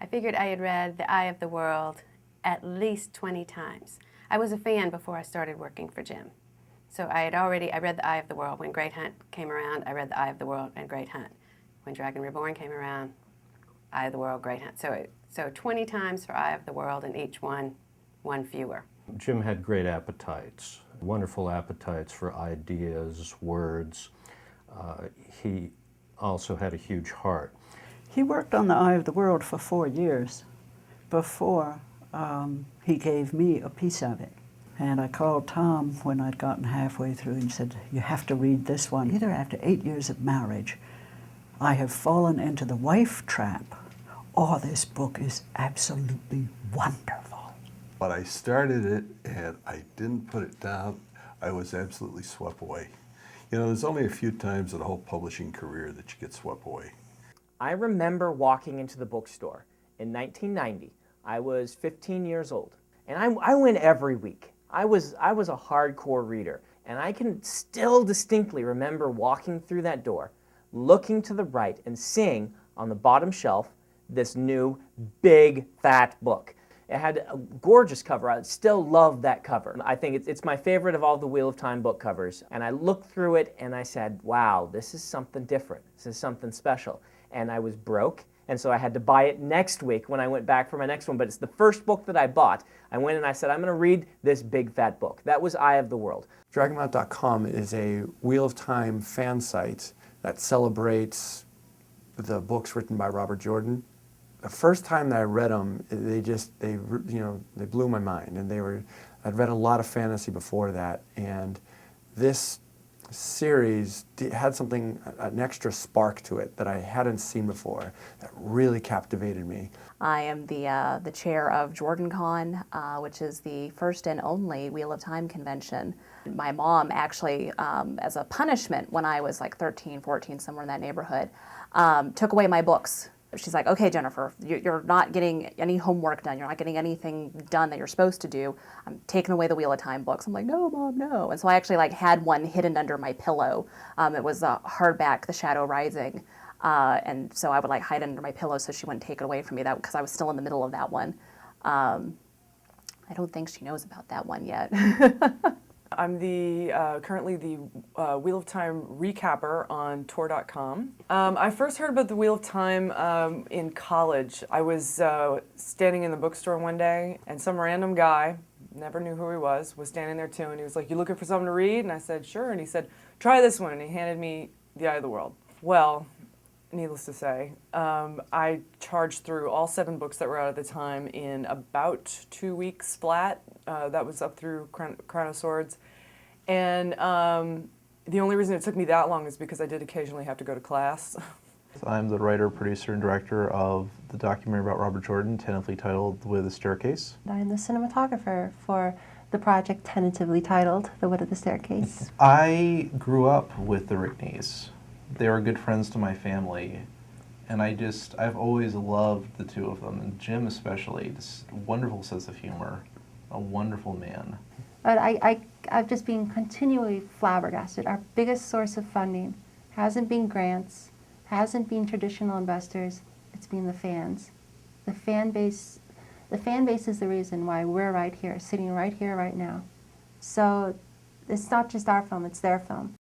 I figured I had read The Eye of the World at least 20 times. I was a fan before I started working for Jim. So I read The Eye of the World. When Great Hunt came around, I read The Eye of the World and Great Hunt. When Dragon Reborn came around, Eye of the World, Great Hunt. So 20 times for Eye of the World, and each one fewer. Jim had great appetites, wonderful appetites for ideas, words. He also had a huge heart. He worked on The Eye of the World for 4 years before he gave me a piece of it. And I called Tom when I'd gotten halfway through and said, you have to read this one. Either after 8 years of marriage, I have fallen into the wife trap, or this book is absolutely wonderful. But I started it and I didn't put it down. I was absolutely swept away. You know, there's only a few times in the whole publishing career that you get swept away. I remember walking into the bookstore in 1990. I was 15 years old, and I went every week. I was a hardcore reader, and I can still distinctly remember walking through that door, looking to the right and seeing on the bottom shelf this new big fat book. It had a gorgeous cover. I still love that cover. I think it's my favorite of all the Wheel of Time book covers. And I looked through it and I said, wow, this is something different. This is something special. And I was broke, and so I had to buy it next week when I went back for my next one. But it's the first book that I bought. I went and I said, I'm going to read this big fat book. That was Eye of the World. DragonCon is a Wheel of Time fan site that celebrates the books written by Robert Jordan. The first time that I read them, they blew my mind, and I'd read a lot of fantasy before that, and this series had something, an extra spark to it that I hadn't seen before that really captivated me. I am the chair of JordanCon, which is the first and only Wheel of Time convention. My mom actually, as a punishment when I was like 13, 14, somewhere in that neighborhood, took away my books. She's like, okay, Jennifer, you're not getting any homework done. You're not getting anything done that you're supposed to do. I'm taking away the Wheel of Time books. I'm like, no, Mom, no. And so I actually had one hidden under my pillow. It was a hardback, The Shadow Rising. And so I would hide it under my pillow so she wouldn't take it away from me, because I was still in the middle of that one. I don't think she knows about that one yet. I'm currently the Wheel of Time recapper on Tor.com. I first heard about the Wheel of Time in college. I was standing in the bookstore one day, and some random guy, never knew who he was standing there too, and he was like, you looking for something to read? And I said, sure. And he said, try this one, and he handed me The Eye of the World. Well, needless to say, I charged through all 7 books that were out at the time in about 2 weeks flat. That was up through Crown of Swords. And the only reason it took me that long is because I did occasionally have to go to class. I'm the writer, producer, and director of the documentary about Robert Jordan, tentatively titled The Wood of the Staircase. I'm the cinematographer for the project tentatively titled The Wood of the Staircase. I grew up with the Rickneys. They were good friends to my family, and I've always loved the two of them, and Jim especially, this wonderful sense of humor, a wonderful man. But I've just been continually flabbergasted. Our biggest source of funding hasn't been grants, hasn't been traditional investors, it's been the fans. The fan base is the reason why we're right here, sitting right here, right now. So it's not just our film, it's their film.